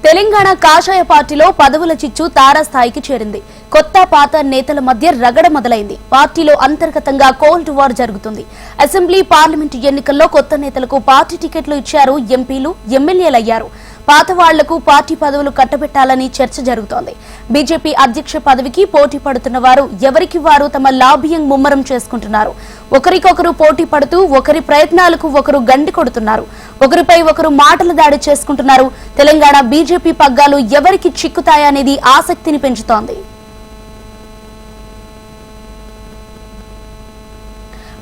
తెలంగాణ కాషాయ పార్టీలో పదవుల చిచ్చు తారాస్థాయికి చేరింది. కొత్త పాత నేతల మధ్య రగడ మొదలైంది. పార్టీలో అంతర్గతంగా కోల్డ్ వార్ జరుగుతుంది. అసెంబ్లీ, పార్లమెంటు ఎన్నికల్లో కొత్త నేతలకు పార్టీ టికెట్లు ఇచ్చారు. ఎంపీలు, ఎమ్మెల్యేలయ్యారు. పాత వాళ్లకు పార్టీ పదవులు కట్టబెట్టాలని చర్చ జరుగుతోంది. బీజేపీ అధ్యక్ష పదవికి పోటీ పడుతున్న వారు ఎవరికి వారు తమ లాబియింగ్ ముమ్మరం చేసుకుంటున్నారు. ఒకరికొకరు పోటీ పడుతూ ఒకరి ప్రయత్నాలకు ఒకరు గండి కొడుతున్నారు. ఒకరిపై ఒకరు మాటల దాడి చేసుకుంటున్నారు. తెలంగాణ బీజేపీ పగ్గాలు ఎవరికి చిక్కుతాయనేది ఆసక్తిని పెంచుతోంది.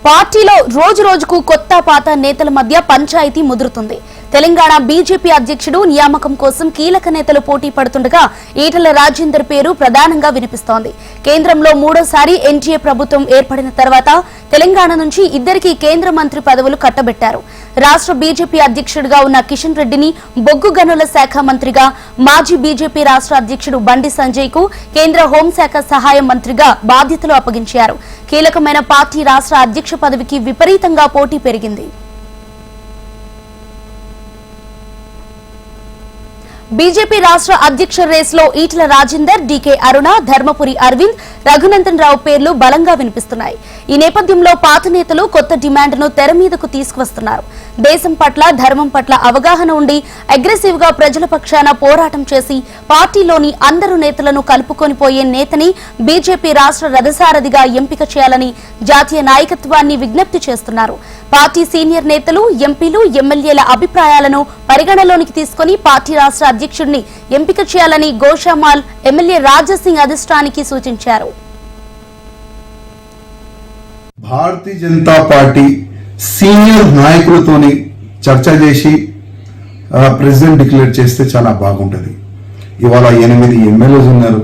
పార్టీలో రోజు రోజుకు కొత్త పాత నేతల మధ్య పంచాయతీ ముదురుతుంది. తెలంగాణ బీజేపీ అధ్యక్షుడు నియామకం కోసం కీలక నేతలు పోటీ పడుతుండగా ఈటల రాజేందర్ పేరు ప్రధానంగా వినిపిస్తోంది. కేంద్రంలో మూడోసారి ఎన్డీఏ ప్రభుత్వం ఏర్పడిన తర్వాత తెలంగాణ నుంచి ఇద్దరికి కేంద్ర మంత్రి పదవులు కట్టబెట్టారు. రాష్ట్ర బీజేపీ అధ్యక్షుడిగా ఉన్న కిషన్ రెడ్డిని బొగ్గు గనుల శాఖ మంత్రిగా, మాజీ బీజేపీ రాష్ట్ర అధ్యక్షుడు బండి సంజయ్ కు కేంద్ర హోంశాఖ సహాయ మంత్రిగా బాధ్యతలు అప్పగించారు. కీలకమైన పార్టీ రాష్ట్ర అధ్యక్ష పదవికి విపరీతంగా పోటీ పెరిగింది. బీజేపీ రాష్ట్ర అధ్యక్ష రేసులో ఈటల రాజేందర్, డీకే అరుణ, ధర్మపురి అరవింద్, రఘునందన్ రావు పేర్లు బలంగా వినిపిస్తున్నాయి. ఈ నేపథ్యంలో పాత నేతలు కొత్త డిమాండ్ను తెర మీదకు తీసుకువస్తున్నారు. దేశం పట్ల, ధర్మం పట్ల అవగాహన ఉండి అగ్రెసివ్ గా ప్రజల పక్షాన పోరాటం చేసి పార్టీలోని అందరు నేతలను కలుపుకొని పోయే నేతని బీజేపీ రాష్ట్ర రథసారథిగా ఎంపిక చేయాలని జాతీయ నాయకత్వాన్ని విజ్ఞప్తి చేస్తున్నారు. పార్టీ సీనియర్ నేతలు, ఎంపీలు, ఎమ్మెల్యేల అభిప్రాయాలను పరిగణలోనికి తీసుకుని పార్టీ రాష్ట్ర అధ్యక్షుడిని ఎంపిక చేయాలని గోషామాల్ ఎమ్మెల్యే రాజాసింగ్ అధిష్టానానికి సూచించారు. భారతీయ జనతా పార్టీ సీనియర్ నాయకులతోని చర్చ చేసి ప్రెసిడెంట్ డిక్లేర్ చేస్తే చాలా బాగుంటుంది. ఇవాళ 8 ఎమ్మెల్యేస్ ఉన్నారు,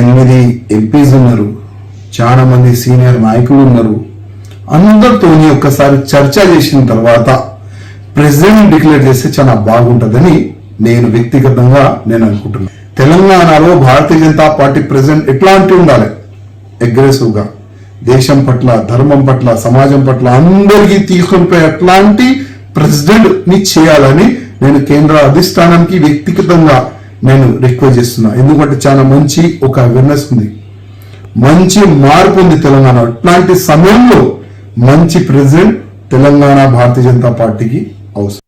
8 ఎంపీస్ ఉన్నారు, చాలా మంది సీనియర్ నాయకులు ఉన్నారు. అందరితోని ఒక్కసారి చర్చ చేసిన తర్వాత ప్రెసిడెంట్ డిక్లేర్ చేస్తే చాలా బాగుంటుందని నేను వ్యక్తిగతంగా అనుకుంటున్నాను. తెలంగాణలో భారతీయ జనతా పార్టీ ప్రెసిడెంట్ ఎట్లాంటి ఉండాలి? అగ్రెసివ్ గా దేశం పట్ల, ధర్మం పట్ల, సమాజం పట్ల అందరికీ తీసుకొని అట్లాంటి ప్రెసిడెంట్ ని చేయాలని నేను కేంద్ర అధిష్టానానికి వ్యక్తిగతంగా రిక్వెస్ట్ చేస్తున్నా. ఎందుకంటే చాలా మంచి ఒక అవేర్నెస్ ఉంది, మంచి మార్పు ఉంది తెలంగాణ. ఇట్లాంటి సమయంలో మంచి ప్రెసిడెంట్ తెలంగాణ భారతీయ జనతా పార్టీకి అవసరం.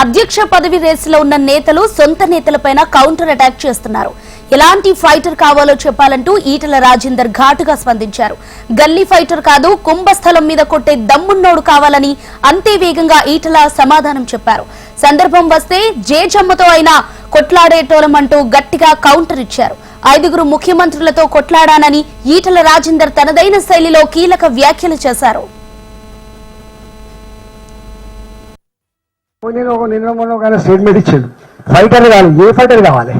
అధ్యక్ష పదవి రేసులో ఉన్న నేతలు సొంత నేతలపైన కౌంటర్ అటాక్ చేస్తున్నారు. ఎలాంటి ఫైటర్ కావాలో చెప్పాలంటూ ఈటల రాజేందర్ ఘాటుగా స్పందించారు. గల్లీ ఫైటర్ కాదు, కుంభస్థలం మీద కొట్టే దమ్మున్నోడు కావాలని అంతే వేగంగా ఈటల సమాధానం చెప్పారు. సందర్భం వస్తే జేజమ్మతో అయినా కొట్లాడేటోలమంటూ గట్టిగా కౌంటర్ ఇచ్చారు. 5 ముఖ్యమంత్రులతో కొట్లాడానని ఈటల రాజేందర్ తనదైన శైలిలో కీలక వ్యాఖ్యలు చేశారు. స్టేట్మెంట్ ఇచ్చాడు. ఫైటర్ కావాలి, ఏ ఫైటర్ కావాలి?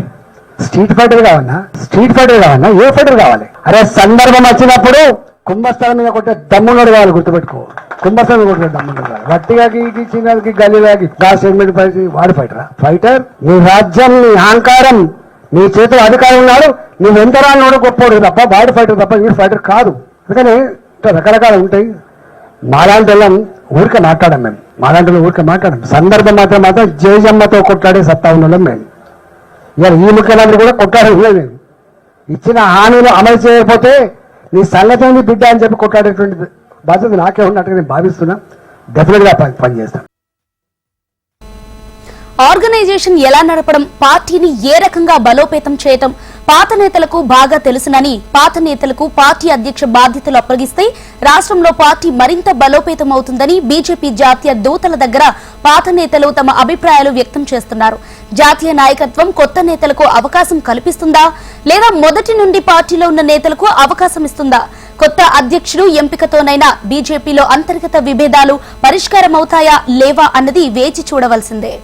స్ట్రీట్ ఫైటర్ కావాలన్నా, ఏ ఫైటర్ కావాలి? అరే సందర్భం వచ్చినప్పుడు కుంభస్థలం మీద కొట్టే దమ్మున్నాడు కావాలి, గుర్తుపెట్టుకో. కుంభస్థలం మీద కొట్టే దమ్మున్నాడు కావాలి. గట్టిగాకి, చిన్నకి, గల్లీలాకి స్టేట్మెంట్ వాడు ఫైటరా? ఫైటర్ నీ రాజ్యం, నీ అహంకారం, నీ చేతిలో అధికారం ఉన్నాడు. నువ్వు ఎంత రాను గొప్పోడు తప్ప వాడు ఫైటర్ తప్ప వీడు ఫైటర్ కాదు. అందుకని రకరకాలు ఉంటాయి. మాలాంటి వాళ్ళం ఊరికే మాట్లాడాం మేము, సందర్భం మాత్రం జేజమ్మతో కొట్లాడే సత్తా ఉన్న మేము. ఇవాళ ఈ ముఖ్యమంత్రి కూడా కొట్లాడలేదు. మేము ఇచ్చిన హామీలు అమలు చేయకపోతే నీ సంగతి ఉంది బిడ్డ అని చెప్పి కొట్లాడేటువంటి బాధ్యత నాకే ఉన్నట్టుగా నేను భావిస్తున్నా. డెఫినెట్ గా పనిచేస్తాను. ఆర్గనైజేషన్ ఎలా నడపడం, పార్టీని ఏ రకంగా బలోపేతం చేయటం పాత నేతలకు బాగా తెలుసునని, పాత నేతలకు పార్టీ అధ్యక్ష బాధ్యతలు అప్పగిస్తే రాష్ట్రంలో పార్టీ మరింత బలోపేతం అవుతుందని బీజేపీ జాతీయ దూతల దగ్గర పాత నేతలు తమ అభిప్రాయాలు వ్యక్తం చేస్తున్నారు. జాతీయ నాయకత్వం కొత్త నేతలకు అవకాశం కల్పిస్తుందా, లేదా మొదటి నుండి పార్టీలో ఉన్న నేతలకు అవకాశం ఇస్తుందా? కొత్త అధ్యక్షుడు ఎంపికతోనైనా బీజేపీలో అంతర్గత విభేదాలు పరిష్కారం అవుతాయా లేవా అన్నది వేచి చూడవలసిందే.